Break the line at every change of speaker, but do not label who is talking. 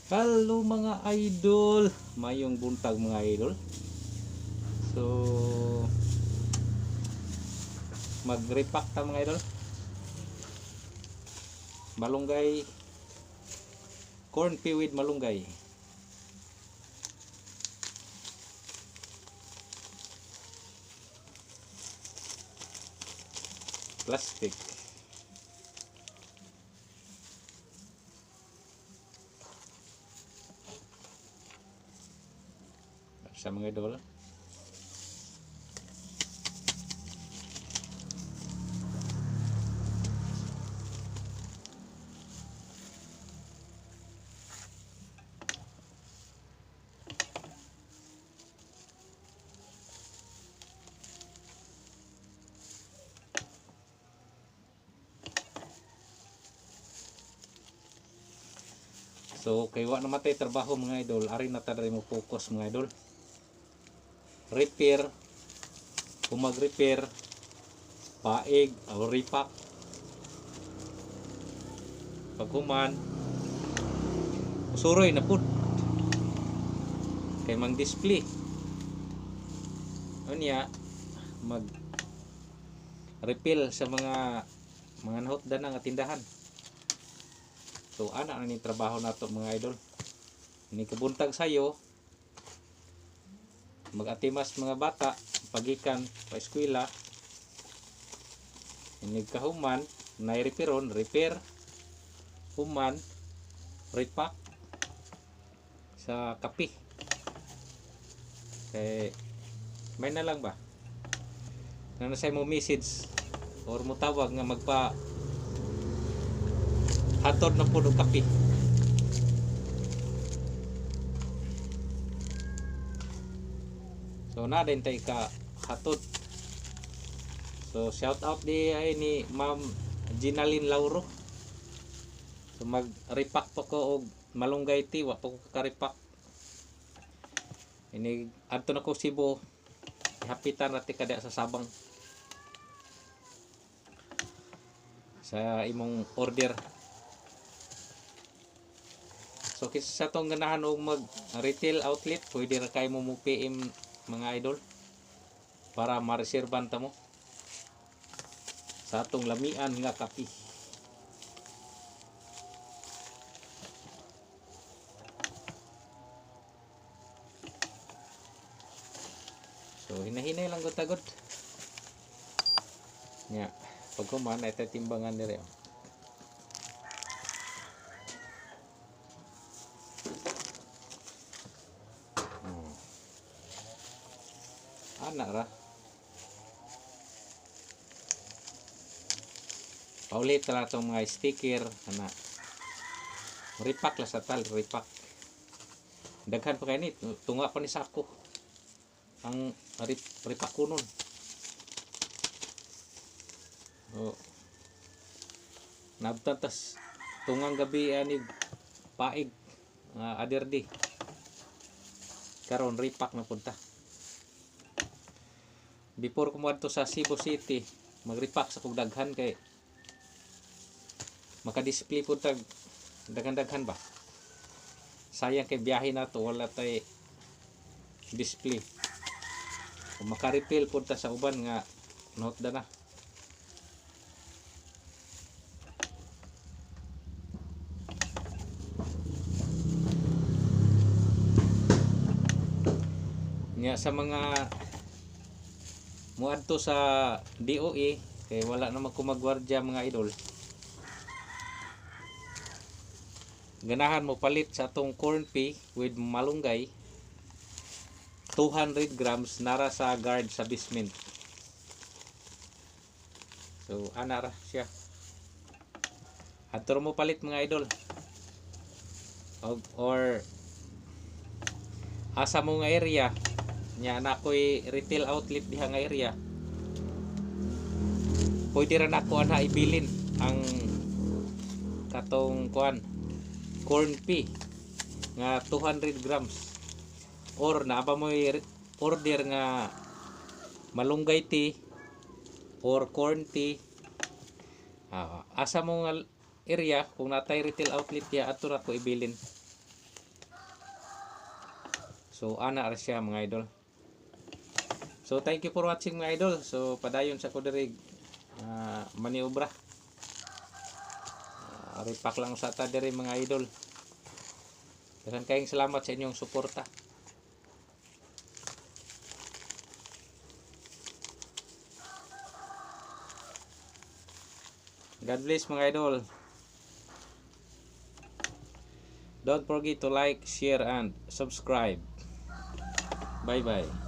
Hello mga idol, mayong buntag mga idol. So mag-repack ta mga idol. Malunggay, corn pea with malunggay. Plastic. Sa mga idol. So kay wa namatay trabaho mga idol, ari na ta mo focus mga idol. Repair, kung mag-repair, paig o repack. Paghuman, usuroy na pud. Kay mang display. Unya mag refill sa mga nahutdan nga tindahan. So ana na ni trabaho nato mga idol. Ini kabuntag sayo mag-atimas mga bata pagikan pa eskwela. Ini kahuman na repair, human, repack sa kape. Kay may na lang ba? Na say mo message or mo tawag nga magpa hatod na po ng kape. So na din tayo ka hatod. So shout out di ay ni Ma'am Ginaline Lauro. So mag-repack pa ko og malunggay tea, wa pa ko ka-repack. Ini adto na ko Cebu. Hapitan natin kada sa Sabang. Sa imong order. So kisa tong ganahan og mag retail outlet, pwede ra kay mo PM mga idol para ma-reservan ta mo sa atong lamian nga kape. So hinahinay lang gud tagod. Nya pag kuman ay timbangan dire. Anak ra. Paulit na itong mga sticker. Anak. Repack lang sa tal. Repack. Daghan pa kayo ni. Tunga pa ni sako. Ang repack ko nun. Oh. Nabtatas. Tungang gabi ani paig. Aderdi. Karon repack na punta. Before kumuadto sa Cebu City, mag-repack sa kog daghan kay maka-display po tag daghan-daghan ba. Sayang kay biyahe na to wala tay display. Kung maka-refill po ta sa uban nga note da na. Nya sa mga muadto sa DOE kay wala naman ko magwardya mga idol. Ganahan mo palit sa atong corn pea with malunggay 200 grams nara sa guard sa basement. So ana ra siya. Ato mo palit mga idol. Or asa mo nga area nya na ko'y retail outlet diha nga area. Pwede ra nako ana ibilin ang katong kuan corn pea nga 200 grams or naaba mo order nga malunggay tea or corn tea. Asa mo nga area kung natay retail outlet ya ato ra ko ibilin. So ana ra siya mga idol. So thank you for watching mga idol. So padayon sa ko diri maniobra. Repack lang sa ta diri mga idol. Daghang kayong salamat sa inyong suporta. God bless mga idol. Don't forget to like, share, and subscribe. Bye bye.